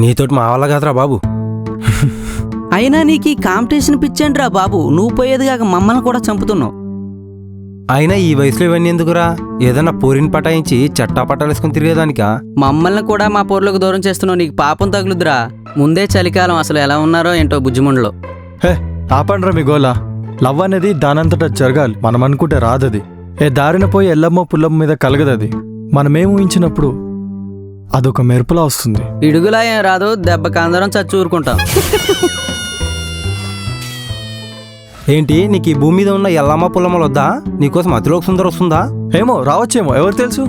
నీతోటి మా వాళ్ళ కాదురా బాబు. అయినా నీకు ఈ కాంపిటీషన్ పిచ్చేంట్రా బాబు, నువ్వు పోయేది కాక మమ్మల్ని కూడా చంపుతున్నావు. అయినా ఈ వయసులో ఇవన్నీ ఎందుకురా? ఏదన్నా పోరిని పటాయించి చట్టాపట్టాలు వేసుకుని తిరిగేదానికా? మమ్మల్ని కూడా మా పోర్లకు దూరం చేస్తున్నావు, నీకు పాపం తగులుద్దురా. ముందే చలికాలం, అసలు ఎలా ఉన్నారో ఏంటో బుజ్జిముండలో. హే ఆపండ్రా మీ గోలా. లవ్ అనేది దానంతటా జరగాలి, మనం అనుకుంటే రాదది. దారిన పోయి ఎల్లమ్మ పుల్లమ్మ మీద కలగదది. మనమేం ఊహించినప్పుడు అదొక మెరుపులా వస్తుంది. ఇడుగులా ఏం రాదు, దెబ్బకి అందరం చచ్చి ఊరుకుంటాం. ఏంటి నీకు ఈ భూమి మీద ఉన్న ఎల్లమ్మ పుల్లమ్మలు వద్దా? నీకోసం అతిలోక సుందర వస్తుందా? ఏమో రావచ్చేమో, ఎవరు తెలుసు.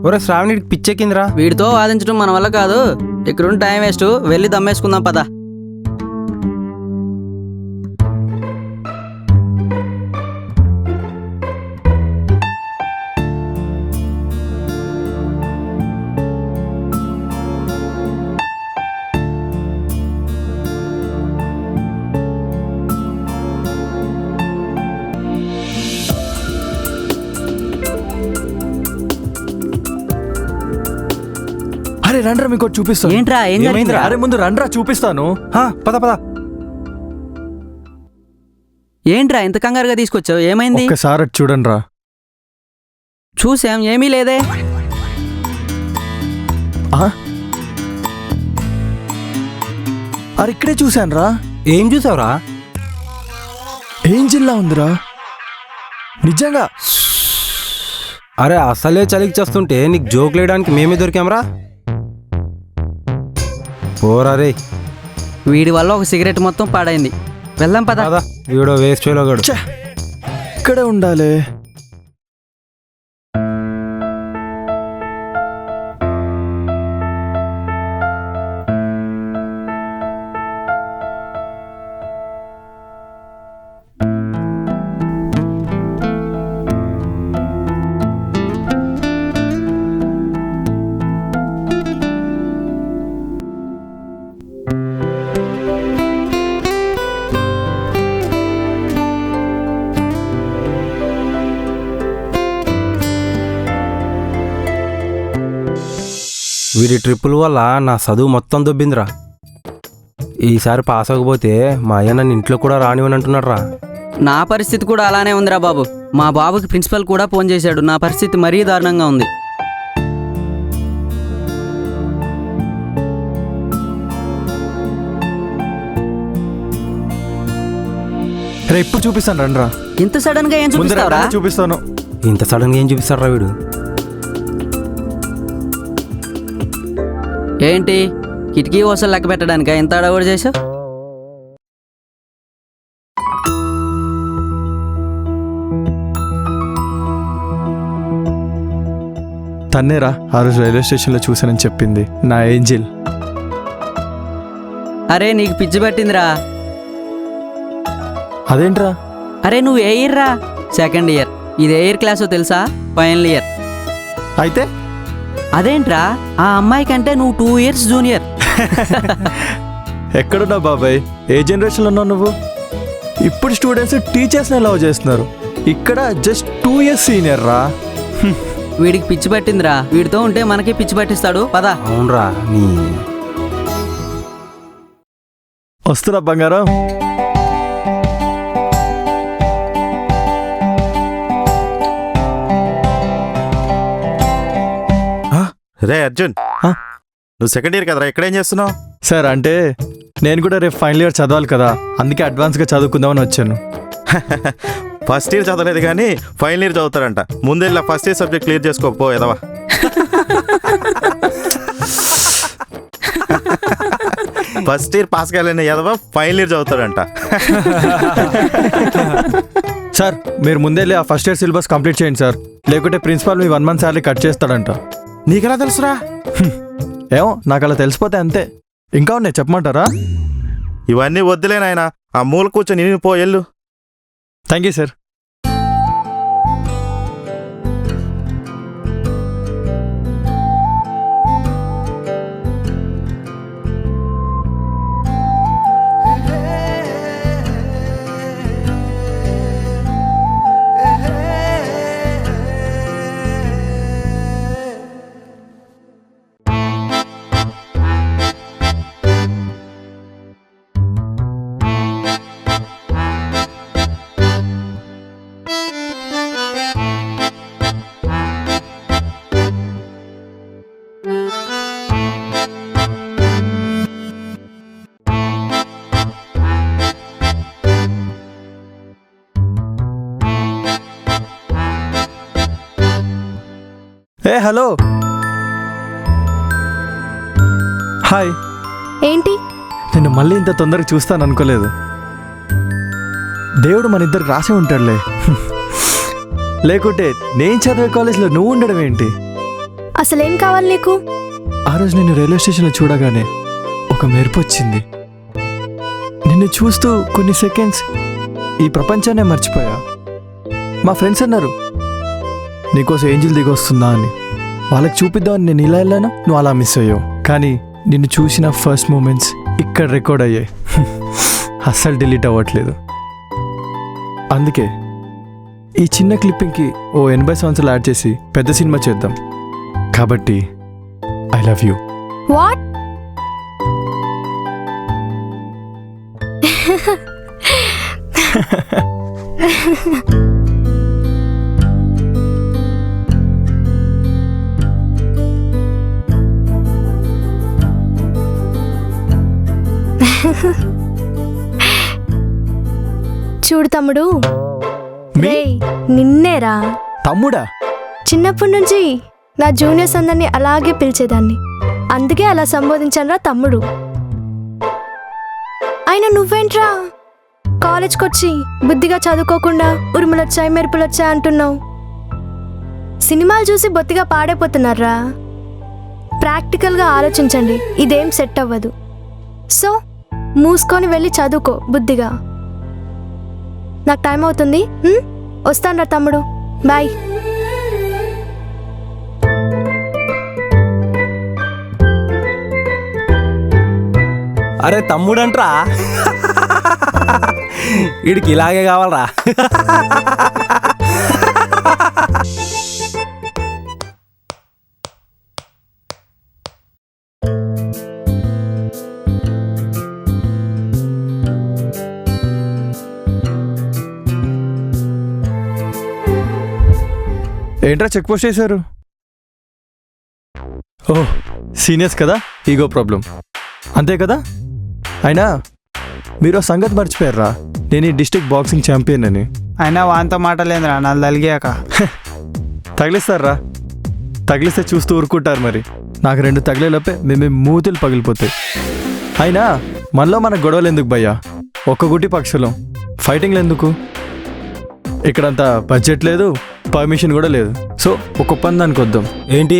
ఒరే శ్రావణికి పిచ్చెక్కిందిరా. వీడితో వాదించడం మన వల్ల కాదు, ఇక్కడున్న టైం వేస్ట్, వెళ్ళి దమ్మేసుకుందాం పద. అరే రండ్రా మీకు చూపిస్తాను. ఏంట్రా ఏం జరిగిందిరా? అరే ముందు రండ్రా చూపిస్తాను. పద పద. ఏంట్రా ఇంత కంగారుగా తీసుకొచ్చావు, ఏమైంది? ఒక్కసారి చూడండి రా. చూసాం, ఏమీ లేదే. అరే ఇక్కడే చూశాను రా. ఏం చూసావురా? ఏంజిల్లా ఉందిరా నిజంగా. అరే అసలే చలికి చేస్తుంటే నీకు జోక్ లేయడానికి మేమే దొరికాంరా. పోరా రే. వీడి వల్ల ఒక సిగరెట్ మొత్తం పాడైంది, వెళ్దాం పద. వీడో వేస్ట్ చేయలోగాడు. ఇక్కడే ఉండాలి. వీడి ట్రిప్పుల వల్ల నా చదువు మొత్తం దొబ్బిందిరా. ఈసారి పాస్ అవ్వకపోతే మా అయ్య నన్ను ఇంట్లో కూడా రానివని అంటున్నాడు రా. నా పరిస్థితి కూడా అలానే ఉందిరా బాబు. మా బాబుకి ప్రిన్సిపల్ కూడా ఫోన్ చేశాడు, నా పరిస్థితి మరీ దారుణంగా ఉంది. రే ఇప్పుడు చూపిస్తాను రండ్రా. ఇంత సడన్ గా ఏం చూపిస్తావురా? చూపిస్తాను. ఇంత సడన్ గా ఏం చూపిస్తాడు రా వీడు? ఏంటి కిటికీ ఓసలు లెక్క పెట్టడానికా ఇంత అడవుడు చేసావు? తన్నేరా ఆ రోజు రైల్వే స్టేషన్లో చూశానని చెప్పింది, నా ఏంజిల్. అరే నీకు పిచ్చి పట్టిందిరా. అదేంట్రా? అరే నువ్వు ఏ ఇయర్ రా? Second year. ఇది ఏ ఇయర్ క్లాసో తెలుసా? Final year. అయితే అదేంట్రా, ఆ అమ్మాయి కంటే నువ్వు 2 years జూనియర్. ఎక్కడున్నావు బాబాయ్? ఏ జనరేషన్లో ఉన్నావు నువ్వు? ఇప్పుడు స్టూడెంట్స్ టీచర్స్ని లవ్ చేస్తున్నారు, ఇక్కడ జస్ట్ 2 years సీనియర్ రా. వీడికి పిచ్చి పట్టిందిరా, వీడితో ఉంటే మనకి పిచ్చి పట్టిస్తాడు పద. అవునరా నీ. వస్తున్నా బంగారం. రే అర్జున్, నువ్వు సెకండ్ ఇయర్ కదరా, ఇక్కడేం చేస్తున్నావు? సార్ అంటే నేను కూడా రేపు ఫైనల్ ఇయర్ చదవాలి కదా, అందుకే అడ్వాన్స్గా చదువుకుందామని వచ్చాను. ఫస్ట్ ఇయర్ చదవలేదు కానీ ఫైనల్ ఇయర్ చదువుతారంట. ముందెళ్ళా ఫస్ట్ ఇయర్ సబ్జెక్ట్ క్లియర్ చేసుకోపో ఎదవా. ఫస్ట్ ఇయర్ పాస్ కాలేని ఎదవా ఫైనల్ ఇయర్ చదువుతాడంట. సార్ మీరు ముందే ఆ ఫస్ట్ ఇయర్ సిలబస్ కంప్లీట్ చేయండి సార్, లేకుంటే ప్రిన్సిపాల్ మీ 1 month శాలరీ కట్ చేస్తాడంట. నీకెలా తెలుసురా? ఏమో నాకు అలా తెలిసిపోతే అంతే. ఇంకా ఉన్నాయి చెప్పమంటారా? ఇవన్నీ వద్దులే నాయనా, ఆ మూల కూర్చొని నేను పో ఎల్లు. Thank you sir. A hello, hi. ఏంటి? నేను మళ్ళీ ఇంత తొందరగా చూస్తాను అనుకోలేదు. దేవుడు మన ఇద్దరికి రాసే ఉంటాడులే. లేకుంటే నేను చదివే కాలేజ్లో నువ్వు ఉండడం ఏంటి? అసలేం కావాలి నీకు? ఆ రోజు నేను రైల్వే స్టేషన్లో చూడగానే ఒక మెరుపు వచ్చింది. నిన్ను చూస్తూ కొన్ని సెకండ్స్ ఈ ప్రపంచాన్నే మర్చిపోయా. మా ఫ్రెండ్స్ అన్నారు నీకోసం ఏంజిల్ దిగి వస్తుందా అని. వాళ్ళకి చూపిద్దామని నేను ఇలా వెళ్ళాను, నువ్వు అలా మిస్ అయ్యావు. కానీ నిన్ను చూసిన ఫస్ట్ మూమెంట్స్ ఇక్కడ రికార్డ్ అయ్యాయి. అస్సలు డిలీట్ అవ్వట్లేదు. అందుకే ఈ చిన్న క్లిప్పింగ్కి ఓ 80 సంవత్సరాలు యాడ్ చేసి పెద్ద సినిమా చేద్దాం. కాబట్టి ఐ లవ్ యూ. వాట్? చూడు తమ్ముడు, రేయ్ నిన్నేరా. తమ్ముడా? చిన్నప్పటి నుంచి నా జూనియర్స్ అందరినీ అలాగే పిలిచేదాన్ని, అందుకే అలా సంబోధించానురా తమ్ముడు. అయినా నువ్వేంట్రా కాలేజ్కి వచ్చి బుద్ధిగా చదువుకోకుండా ఉరుములొచ్చాయి మెరుపులొచ్చాయి అంటున్నావు. సినిమాలు చూసి బొత్తిగా పాడైపోతున్నారా. ప్రాక్టికల్గా ఆలోచించండి, ఇదేం సెట్ అవ్వదు. సో మూసుకొని వెళ్ళి చదువుకో బుద్ధిగా. నాకు టైం అవుతుంది, వస్తానురా తమ్ముడు, బాయ్. అరే తమ్ముడంట్రా, వీడికి ఇలాగే కావాలరా. ఏంట్రా చెక్ పోస్ట్ చేశారు? ఓ సీనియర్స్ కదా, ఈగో ప్రాబ్లం అంతే కదా. అయినా మీరు ఆ సంగతి మర్చిపోయారా, నేను ఈ డిస్ట్రిక్ట్ బాక్సింగ్ ఛాంపియన్ అని. అయినా వాంతో మాటలేదురా, నాది తలిగాక. తగిలిస్తారా? తగిలిస్తే చూస్తూ ఊరుకుంటారు. మరి నాకు 2 తగిలేలోపే మేము మూతులు పగిలిపోతాయి. అయినా మనలో మన గొడవలు ఎందుకు భయ్యా? ఒక్క గుట్టి పక్షులం, ఫైటింగ్లు ఎందుకు? ఇక్కడంతా బడ్జెట్ లేదు, పర్మిషన్ కూడా లేదు. సో ఒక ఒప్పందానికి వద్దాం. ఏంటి?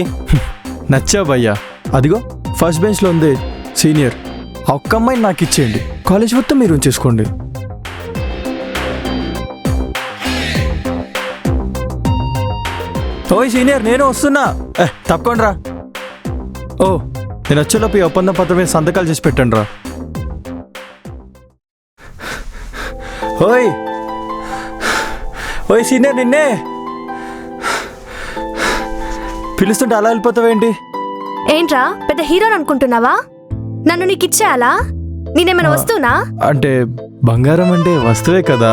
నచ్చా భయ్యా, అదిగో ఫస్ట్ బెంచ్లో ఉంది సీనియర్, ఆ ఒక్క అమ్మాయిని నాకు ఇచ్చేయండి, కాలేజ్ మొత్తం మీరు ఉంచేసుకోండి. ఓయ్ సీనియర్, నేను వస్తున్నా. తప్పకుండా రా. ఓ నేను వచ్చేలోపు ఈ ఒప్పందం పత్రం మీద సంతకాలు చేసి పెట్టండి రా. ఓయ్ ఓయ్ సీనియర్, నిన్నే పిలుస్తుంటే అలా వెళ్ళిపోతావేంటి? ఏంట్రా పెద్ద హీరోని అనుకుంటున్నావా? నన్ను నీకు ఇచ్చేయాలా? నేనేమైనా వస్తువునా? అంటే బంగారం అంటే వస్తువే కదా.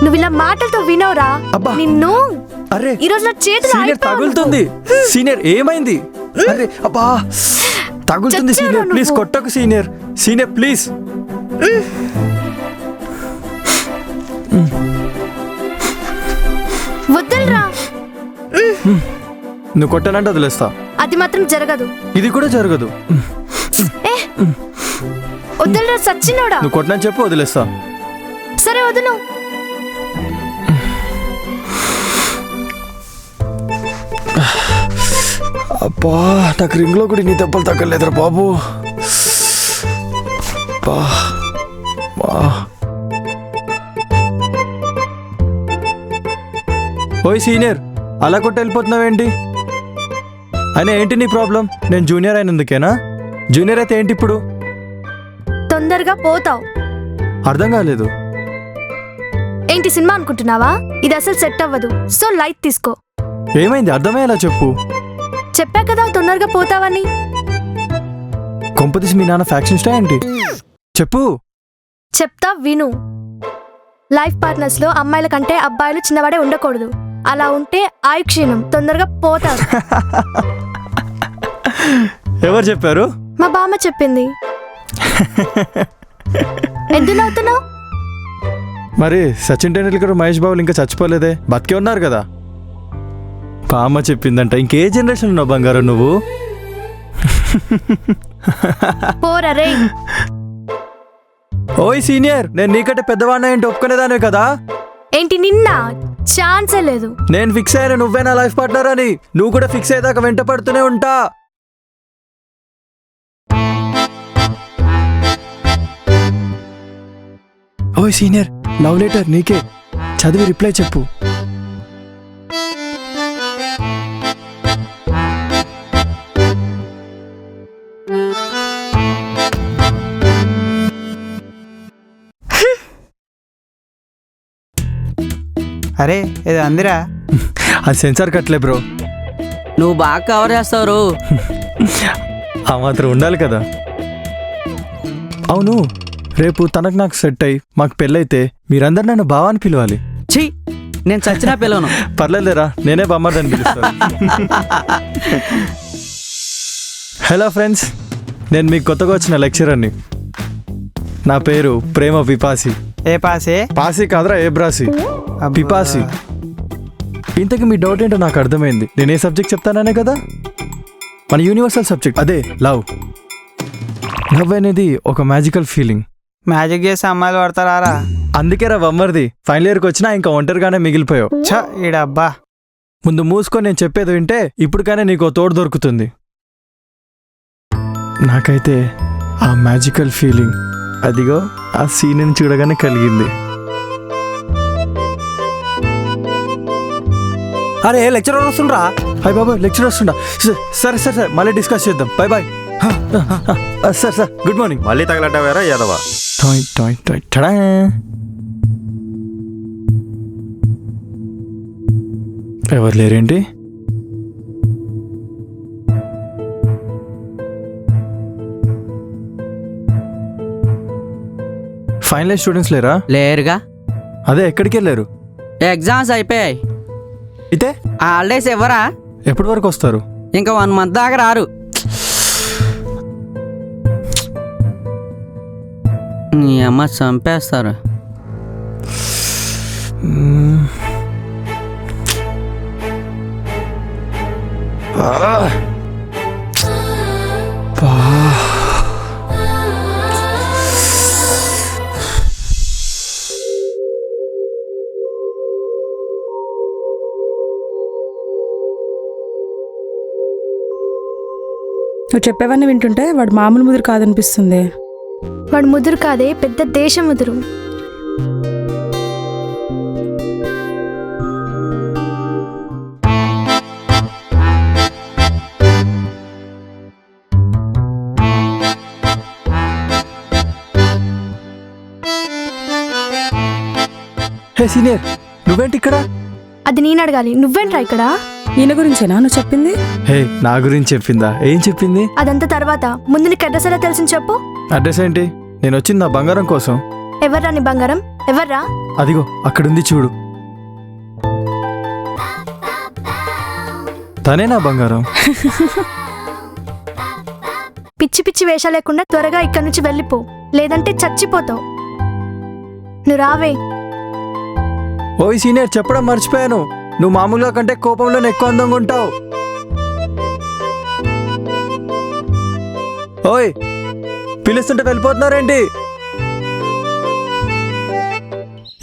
నువ్వు ఇలా మాటలతో వినవురా. అబ్బా. నిన్ను అరే ఈ రోజు నా చేతులు సీనియర్ తగులుతుంది. సీనియర్ ఏమైంది? అరే అబ్బా తగులుతుంది చచ్చావా సీనియర్, ప్లీజ్ నువ్వు? కొట్టకు సీనియర్. Senior please. వద్దల్రా. నువ్వు కొట్టానంటే వదిలేస్తా. అది మాత్రం జరగదు. ఇది కూడా జరగదు. వద్దల్రా సచ్చినోడా. నువ్వు కొట్టనని చెప్పు, వదిలేస్తా. సరే వదులు. అబ్బా నాకు రింగ్లో కూడా నీ దెబ్బలు తగ్గలేదురా బాబు. అబ్బా బా. ఓయ్ సీనియర్, అలా కొట్టి వెళ్ళిపోతున్నావేంటి? అయినా ఏంటి నీ ప్రాబ్లం? నేను జూనియర్ అయినందుకేనా? జూనియర్ అయితే ఏంటి ఇప్పుడు? తొందరగా పోతావు. అర్థం కాలేదు. ఏంటి సినిమా అనుకుంటున్నావా? ఇది అసలు సెట్ అవ్వదు. సో లైట్ తీసుకో. ఏమైంది? అర్థమయ్యేలా చెప్పు. చెప్పా కదా తొందరగా పోతావని. కొంపదీసి మీ నాన్న ఫ్యాక్షన్ స్టా ఏంటి? చెప్పు. చెప్తా విను. లైఫ్ పార్ట్నర్స్ లో అమ్మాయిల కంటే అబ్బాయిలు చిన్నవాడే ఉండకూడదు. అలా ఉంటే ఆయుక్షీణం, తొందరగా పోతారు. ఎవరు చెప్పారు? మా బామ్మ చెప్పింది. ఎందుకు నవ్వుతున్నావు? మరి సచిన్ టెండూల్కర్, మహేష్ బాబులు ఇంకా చచ్చిపోలేదే, బతికే ఉన్నారు కదా. బామ్మ చెప్పిందంట. ఇంకే జనరేషన్ ఉన్నావు బంగారం నువ్వు? పోరా రే. ఓయ్ సీనియర్, నేను నీకంటే పెద్దవాడినా ఏంటి ఒప్పుకునేదానే కదా. ఏంటి నిన్న? ఛాన్సే లేదు. నేను ఫిక్స్ అయ్యాను నువ్వే నా లైఫ్ పార్ట్నర్ అని. నువ్వు కూడా ఫిక్స్ అయ్యేదాకా వెంట పడుతూనే ఉంటా. ఓయ్ సీనియర్, లవ్ లెటర్ నీకే, చదివి రిప్లై చెప్పు. అరే ఇది అందిరా. అది సెన్సార్ కట్లే బ్రో. నువ్వు బాగా కవర్ చేస్తావు. ఆ మాత్రం ఉండాలి కదా. అవును, రేపు తనకు నాకు సెట్ అయ్యి మాకు పెళ్ళైతే మీరందరూ నన్ను బావా అని పిలవాలి. ఛీ, నేను చచ్చినా పిలవను. పర్లేదురా, నేనే బొమ్మర్దని పిలుస్తాను. హలో ఫ్రెండ్స్, నేను మీకు కొత్తగా వచ్చిన లెక్చరర్ని. నా పేరు ప్రేమ పిపాసి. ఏ పాసే? పాసి కాదురా, ఏ బ్రాసి, పిపాసి. ఇంతకీ మీ డౌట్ ఏంటో నాకు అర్థమైంది. నేను ఏ సబ్జెక్ట్ చెప్తాననే కదా, మన యూనివర్సల్ సబ్జెక్ట్, అదే లవ్. లవ్ అనేది ఒక మ్యాజికల్ ఫీలింగ్. మ్యాజిక్ చేసి అమ్మాయిలు పడతారా? అందుకే రా బొమ్మర్ది, ఫైనల్ ఇయర్కి వచ్చినా ఇంకా ఒంటరిగానే మిగిలిపోయావు. ఛ ఈడబ్బా. ముందు మూసుకొని నేను చెప్పేది వింటే ఇప్పటికైనా నీకు తోడు దొరుకుతుంది. నాకైతే ఆ మ్యాజికల్ ఫీలింగ్ అదిగో ఆ సీన్ని చూడగానే కలిగింది. అరే లెక్చరర్ వస్తుండ్రా. హాయ్ బాబా, లెక్చర్ వస్తుండా? సరే సరే సరే, మళ్ళీ డిస్కస్ చేద్దాం. Bye bye. Sir sir, good morning. మళ్ళీ తగలడ్డావారా యాదవా? టాయ్ టాయ్ టాయ్ టడా. ఎవరు లేరేంటి? ఫైనల్ స్టూడెంట్స్ లేరా? లేరుగా. అదే ఎక్కడికి వెళ్ళారు? ఎగ్జామ్స్ అయిపోయాయి. అయితే హాలిడేస్ ఇవ్వరా? ఎప్పటి వరకు వస్తారు? ఇంకా 1 month దాకా రారు. నీ అమ్మ చంపేస్తారు. నువ్వు చెప్పేవన్నీ వింటుంటే వాడు మామూలు ముదురు కాదనిపిస్తుంది. వాడు ముదురు కాదే, పెద్ద దేశ ముదురు. హే సీనియర్, నువ్వేంటి ఇక్కడ? అది నేను అడగాలి, నువ్వేంట్రా ఇక్కడ? ఈయన గురించేనా నువ్వు చెప్పింది? హే, నా గురించి చెప్పిందా? ఏం చెప్పింది? అదంతా తర్వాత, ముందు నీకు అడ్రస్ ఎలా తెలిసింది చెప్పు. అడ్రస్ ఏంటి? నేను వచ్చింది నా బంగారం కోసం. ఎవర్రా నీ బంగారం? ఎవర్రా? అదిగో అక్కడుంది చూడు, తనే నా బంగారం. పిచ్చి పిచ్చి వేషాలు లేకుండా త్వరగా ఇక్కడి నుంచి వెళ్ళిపో, లేదంటే చచ్చిపోతావు. నువ్వు రావే. ఓయ్ సీనియర్, చెప్పడం మర్చిపోయాను, నువ్వు మామూలుగా కంటే కోపంలో ఎక్కువ అందంగా ఉంటావు. ఓయ్, పిలుస్తుంటే వెళ్ళిపోతున్నారేంటి?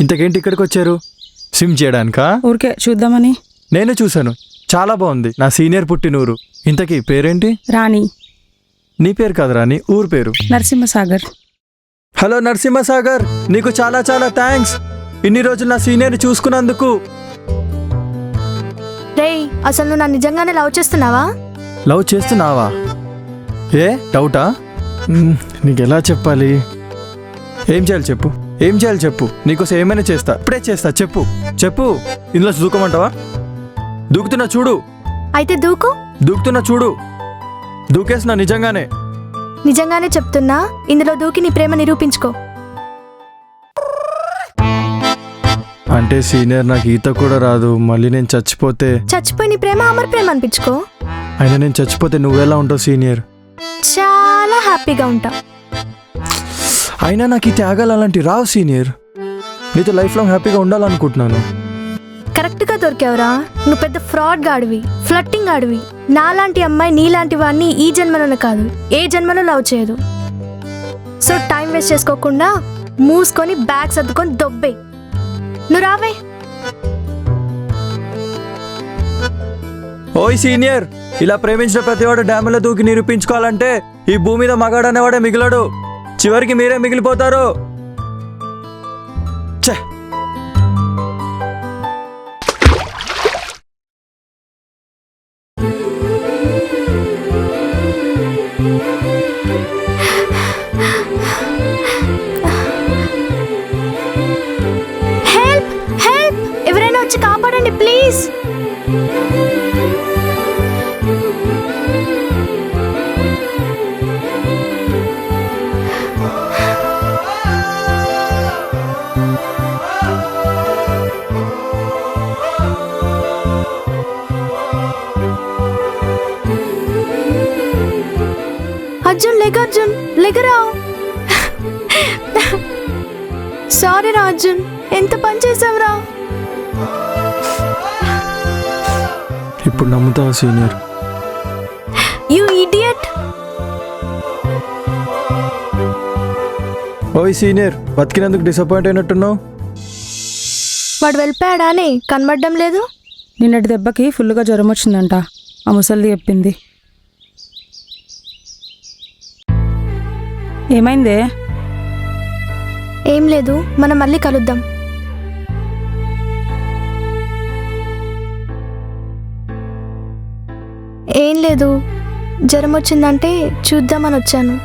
ఇంతకేంటి ఇక్కడికి వచ్చారు? స్విమ్ చేయడానికా? ఊరికే చూద్దామని. నేను చూశాను, చాలా బాగుంది. నా సీనియర్ పుట్టినూరు. ఇంతకీ పేరేంటి? రాణి. నీ పేరు కాదు రాణి, ఊరు పేరు. నరసింహసాగర్. హలో నరసింహసాగర్, నీకు చాలా చాలా థ్యాంక్స్ ఇన్ని రోజులు నా సీనియర్ని చూసుకున్నందుకు. రేయ్, అసలు నువ్వు నా నిజంగానే లవ్ చేస్తున్నావా? లవ్ చేస్తున్నావా? ఏ డౌటా? నీకు ఎలా చెప్పాలి? ఏం చేయాలి చెప్పు, ఏం చేయాలి చెప్పు, నీకోసం ఏమైనా చేస్తా, ఇప్పుడే చేస్తా. చెప్పు చెప్పు. ఇందులో దూకమంటావా? దూకుతున్నా చూడు. అయితే దూకు. దూకుతున్నా చూడు. దూకేస్తున్నా నిజంగానే. నిజంగానే చెప్తున్నా, ఇందులో దూకి నీ ప్రేమ నిరూపించుకో. అంటే సీనియర్, నాకు ఈత కూడా రాదు. మళ్ళీ నేను చచ్చిపోతే? చచ్చిపోయి నీ ప్రేమ అమర్ ప్రేమ అనిపించుకో. అయినా నేను చచ్చిపోతే నువ్వెలా ఉంటావు సీనియర్? చాలా హ్యాపీగా ఉంటా. అయినా నాకు ఈ త్యాగాలు అలాంటి రావు సీనియర్. నీతో లైఫ్ లాంగ్ హ్యాపీగా ఉండాలనుకుంటున్నాను. కరెక్ట్గా దొరికావురా. నువ్వు పెద్ద ఫ్రాడ్ గాడివి, ఫ్లట్టింగ్ గాడివి. నాలాంటి అమ్మాయి నీలాంటి వాడిని ఈ జన్మలోనే కాదు ఏ జన్మలో లవ్ చేయదు. సో టైం వేస్ట్ చేసుకోకుండా మూసుకొని బ్యాగ్ సర్దుకొని దొబ్బే. నువ్వు రావే. ఓయ్ సీనియర్, ఇలా ప్రేమించిన ప్రతివాడు డ్యాములో దూకి నిరూపించుకోవాలంటే ఈ భూమి మీద మగాడు అనేవాడే మిగిలడు. చివరికి మీరే మిగిలిపోతారు. ఛే! హెల్ప్ హెల్ప్, ఎవరైనా వచ్చి కాపాడండి ప్లీజ్. అర్జున్ లేక, అర్జున్ లేకరా. సారీ రా అర్జున్, ఎంత పని చేసావురా. ఇప్పుడు నమ్ముతావా సీనియర్? You idiot. ఓయ్ సీనియర్, బతికినందుకు డిసప్పాయింట్ అయినట్టున్నావు. వాడు వెళ్ళిపోయాడా అని కనబడడం లేదు. నిన్నటి దెబ్బకి ఫుల్గా జ్వరం వచ్చిందంట, ఆ ముసలిది చెప్పింది. ఏమైందే? ఏం లేదు, మనం మళ్ళీ కలుద్దాం. ఏం లేదు, జ్వరం వచ్చిందంటే చూద్దామని వచ్చాను.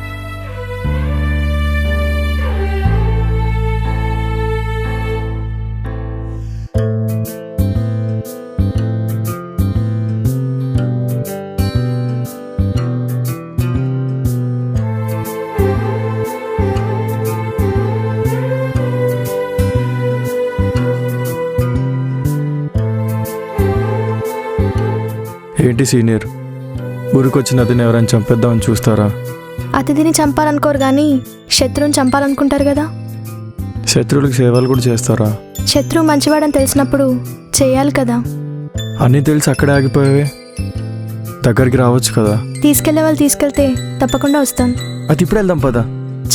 ఏంటి సీనియర్, ఊరికొచ్చిన అతను ఎవరైనా చంపేద్దామని చూస్తారా? అతిథిని చంపాలనుకోరు కానీ శత్రువుని చంపాలనుకుంటారు కదా. శత్రువులకు సేవలు కూడా చేస్తారా? శత్రువు మంచివాడని తెలిసినప్పుడు చేయాలి కదా. అన్నీ తెలిసి అక్కడే ఆగిపోయావే, దగ్గరికి రావచ్చు కదా. తీసుకెళ్లే వాళ్ళు తీసుకెళ్తే తప్పకుండా వస్తాను. అది ఇప్పుడు వెళ్దాం పదా.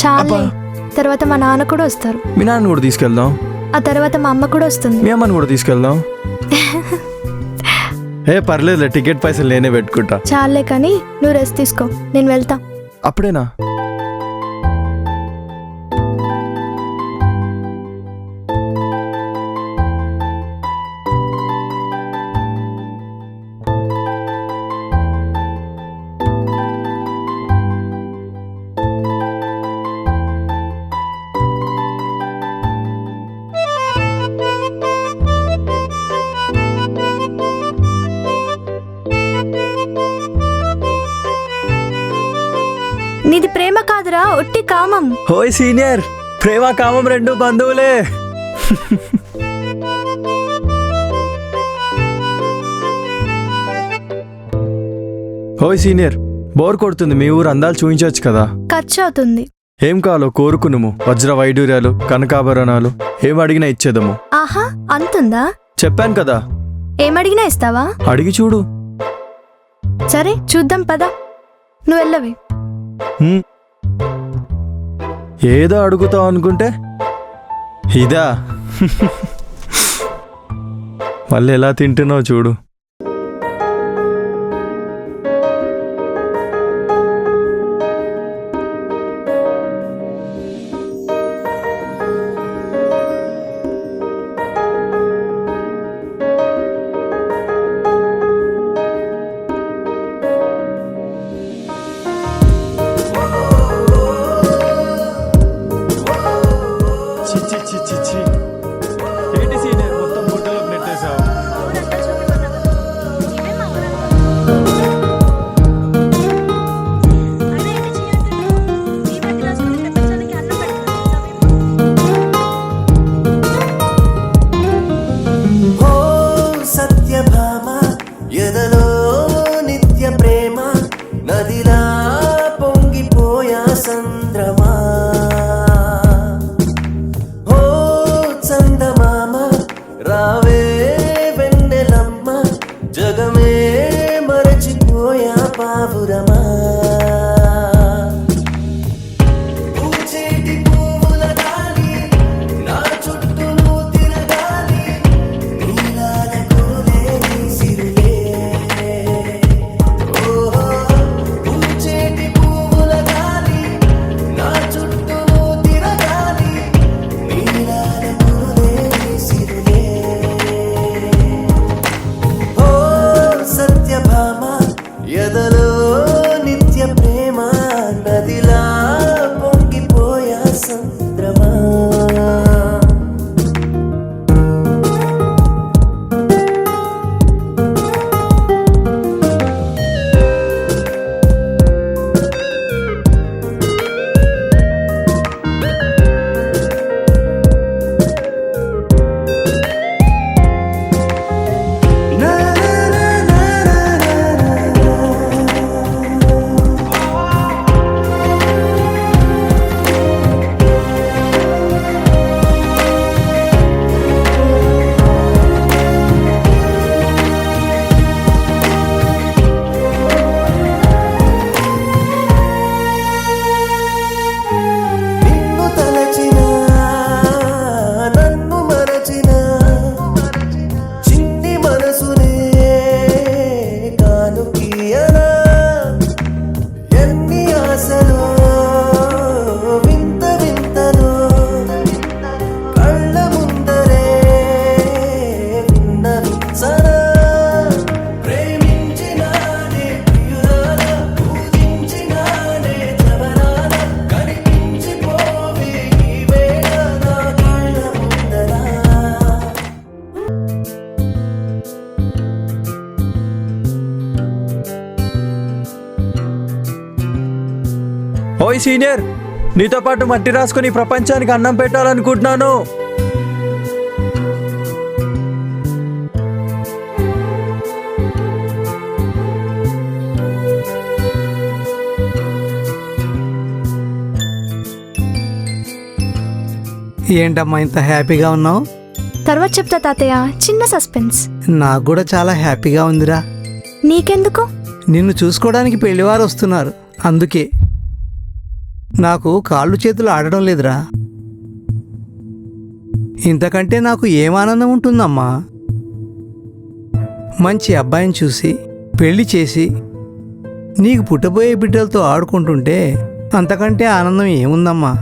చాలే, తర్వాత మా నాన్న కూడా వస్తారు. మీ నాన్న కూడా తీసుకెళ్దాం. ఆ తర్వాత మా అమ్మ కూడా వస్తుంది. మీ అమ్మని కూడా తీసుకెళ్దాం. ఏ పర్లేదులే, టికెట్ పైసలు నేనే పెట్టుకుంటా. చాలే కానీ నువ్వు రెస్ట్ తీసుకో, నేను వెళ్తా. అప్పుడేనా? నీది ప్రేమ కాదురా, ఒట్టి కామం. హోయ్ సీనియర్, ప్రేమ కామం రెండు బంధువులే. హోయ్ సీనియర్, బోర్ కొడుతుంది, మీ ఊరు అందాలు చూపించవచ్చు కదా. ఖర్చు అవుతుంది. ఏం కావాలో కోరుకునుము, వజ్ర వైడూర్యాలు, కనకాభరణాలు, ఏం అడిగినా ఇచ్చేదము. ఆహా, అంతుందా? చెప్పాను కదా. ఏమడిగినా ఇస్తావా? అడిగి చూడు. సరే చూద్దాం పద. నువ్వు వెళ్ళవే. ఏదో అడుగుతావు అనుకుంటే ఇదా. మళ్ళీ ఎలా తింటున్నావు చూడు. ఏంటి సీనియర్, మొత్తం బుట్టలోకి నెట్టేశావు. సత్యభామ ఎదలో నిత్య ప్రేమ నదిలా పొంగిపోయా సంద్రమా. ఓ ఓయ్ సీనియర్, నీతో పాటు మట్టి రాసుకుని ప్రపంచానికి అన్నం పెట్టాలనుకుంటున్నాను. ఏంటమ్మా ఇంత హ్యాపీగా ఉన్నావు? తర్వాత చెప్తా తాతయ్య, చిన్న సస్పెన్స్. నాకు కూడా చాలా హ్యాపీగా ఉందిరా. నీకెందుకు? నిన్ను చూసుకోవడానికి పెళ్లివారు వస్తున్నారు, అందుకే. నాకు కాళ్ళు చేతులు ఆడడం లేదురా. ఇంతకంటే నాకు ఏం ఆనందం ఉంటుందమ్మా? మంచి అబ్బాయిని చూసి పెళ్లి చేసి నీకు పుట్టబోయే బిడ్డలతో ఆడుకుంటుంటే అంతకంటే ఆనందం ఏముందమ్మా?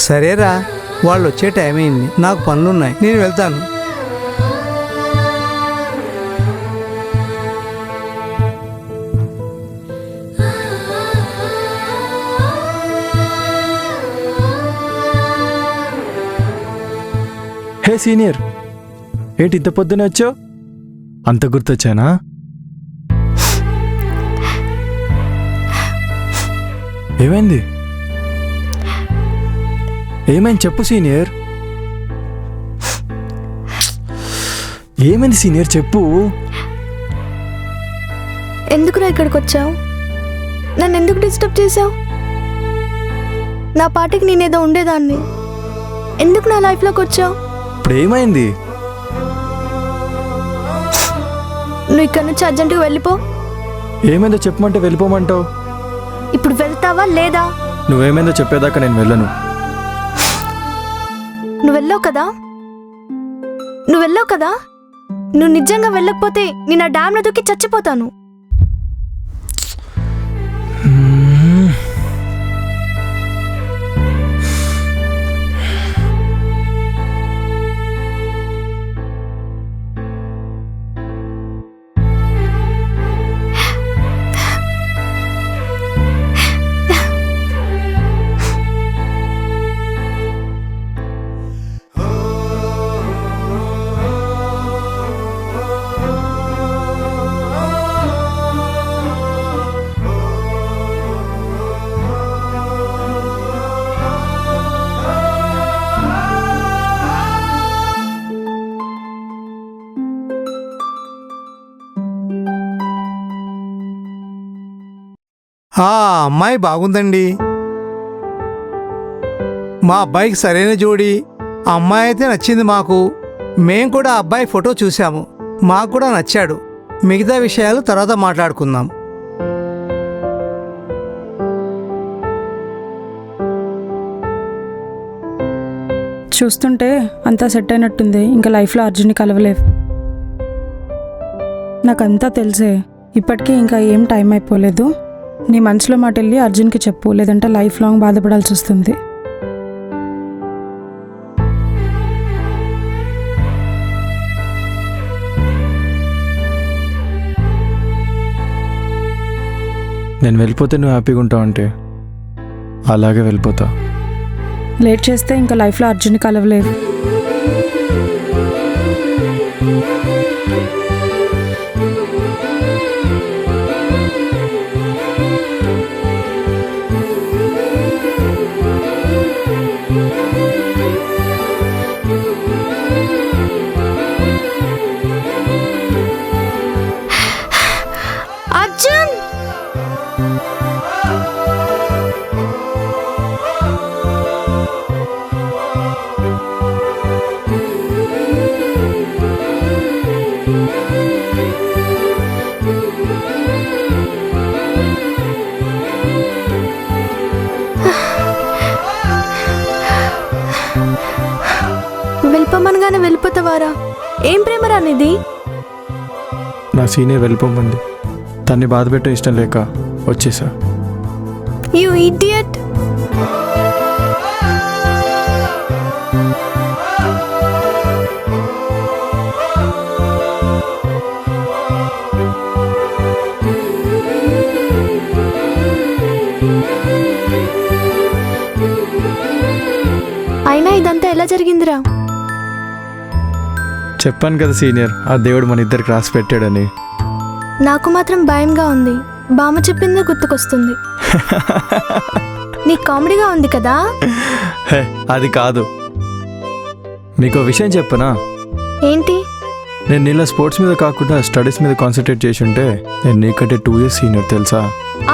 సరేరా, వాళ్ళు వచ్చే టైం అయింది, నాకు పనులున్నాయి, నేను వెళ్తాను. హే సీనియర్, ఏంటి ఇంత పొద్దునే వచ్చావు? అంత గుర్తొచ్చానా? ఏమైంది? ఏమైంది చెప్పు సీనియర్. ఏమైంది సీనియర్ చెప్పు. ఎందుకురా ఇక్కడికి వచ్చావు? నన్ను ఎందుకు డిస్టర్బ్ చేసావు? నా పాటికి నేనేదో ఉండేదాన్ని. ఎందుకు నా లైఫ్లోకి వచ్చావు? ఇప్పుడు ఏమైంది? నువ్వు ఇక్కడి నుంచి అర్జెంటుగా వెళ్ళిపో. ఏమైందో చెప్పమంటే వెళ్ళిపోమంటావు? ఇప్పుడు వెళ్తావా లేదా? నువ్వేమైందో చెప్పేదాకా నేను వెళ్ళను. నువ్వు వెళ్ళావు కదా? నువ్వు నిజంగా వెళ్ళకపోతే నేను ఆ డ్యామ్లో దూకి చచ్చిపోతాను. ఆ అమ్మాయి బాగుందండి. మా అబ్బాయికి సరైన జోడి. ఆ అమ్మాయి అయితే నచ్చింది మాకు. మేం కూడా ఆ అబ్బాయి ఫోటో చూసాము, మాకు కూడా నచ్చాడు. మిగతా విషయాలు తర్వాత మాట్లాడుకుందాం. చూస్తుంటే అంతా సెట్ అయినట్టుంది. ఇంకా లైఫ్లో అర్జున్ని కలవలేవు. నాకంతా తెలిసే. ఇప్పటికీ ఇంకా ఏం టైం అయిపోలేదు. నీ మనసులో మాట వెళ్ళి అర్జున్కి చెప్పు, లేదంటే లైఫ్ లాంగ్ బాధపడాల్సి వస్తుంది. నేను వెళ్ళిపోతే నువ్వు హ్యాపీగా ఉంటావు అంటే అలాగే వెళ్ళిపోతా. లేట్ చేస్తే ఇంకా లైఫ్లో అర్జున్ని కలవలేదు. అర్జున్! వెళ్ళిపోమనగానే వెళ్ళిపోతావారా? ఏం ప్రేమరా నీది? నా సీనియర్ వెళ్ళిపోమంది. తన్ని బాధ పెట్టే ఇష్టం లేక వచ్చేసా. You idiot! అయినా ఇదంతా ఎలా జరిగిందిరా? చెప్పాను కదా సీనియర్, ఆ దేవుడు మన ఇద్దరికి రాసి పెట్టాడని. నాకు మాత్రం భయంగా ఉంది. బామ్మ చెప్పింది గుర్తుకొస్తుంది. నీ కామెడీగా ఉంది కదా. హే అది కాదు. నీకు విషయం చెప్పనా? ఏంటి? నేను నీళ్ళ స్పోర్ట్స్ మీద కాకుండా స్టడీస్ మీద కాన్సన్ట్రేట్ చేసి ఉంటే నేను నీకంటే 2 years సీనియర్ తెలుసా?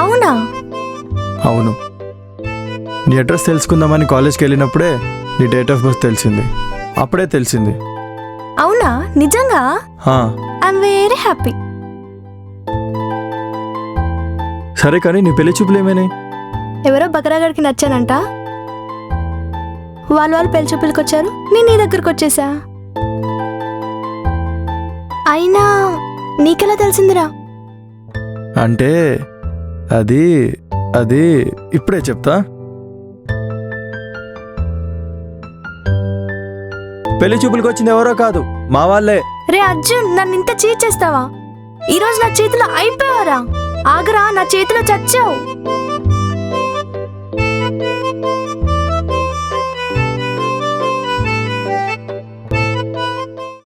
అవునా? అవును. నీ అడ్రస్ తెలుసుకుందామని కాలేజ్కి వెళ్ళినప్పుడే నీ డేట్ ఆఫ్ బర్త్ తెలిసింది. అప్పుడే తెలిసింది. అవునా? నిజంగా? హా. I'm very happy. సరే కానీ నీ పెళ్లి చూపులు ఏమైనాయి? ఎవరో బకరాగడికి నచ్చానంట. వాళ్ళు పెళ్లి చూపులకు వచ్చారు, నేను నీ దగ్గరకు వచ్చేసా. అయినా నీకెలా తెలిసిందిరా? అంటే అది అది ఇప్పుడే చెప్తా. పెళ్లి చూపులకు వచ్చింది ఎవరో కాదు, మా వాళ్ళే. రే అర్జున్, నన్ను ఇంత చీట్ చేస్తావా? ఈరోజు నా చేతిలో అయిపోయావరా. ఆగరా, నా చేతిలో చచ్చావు.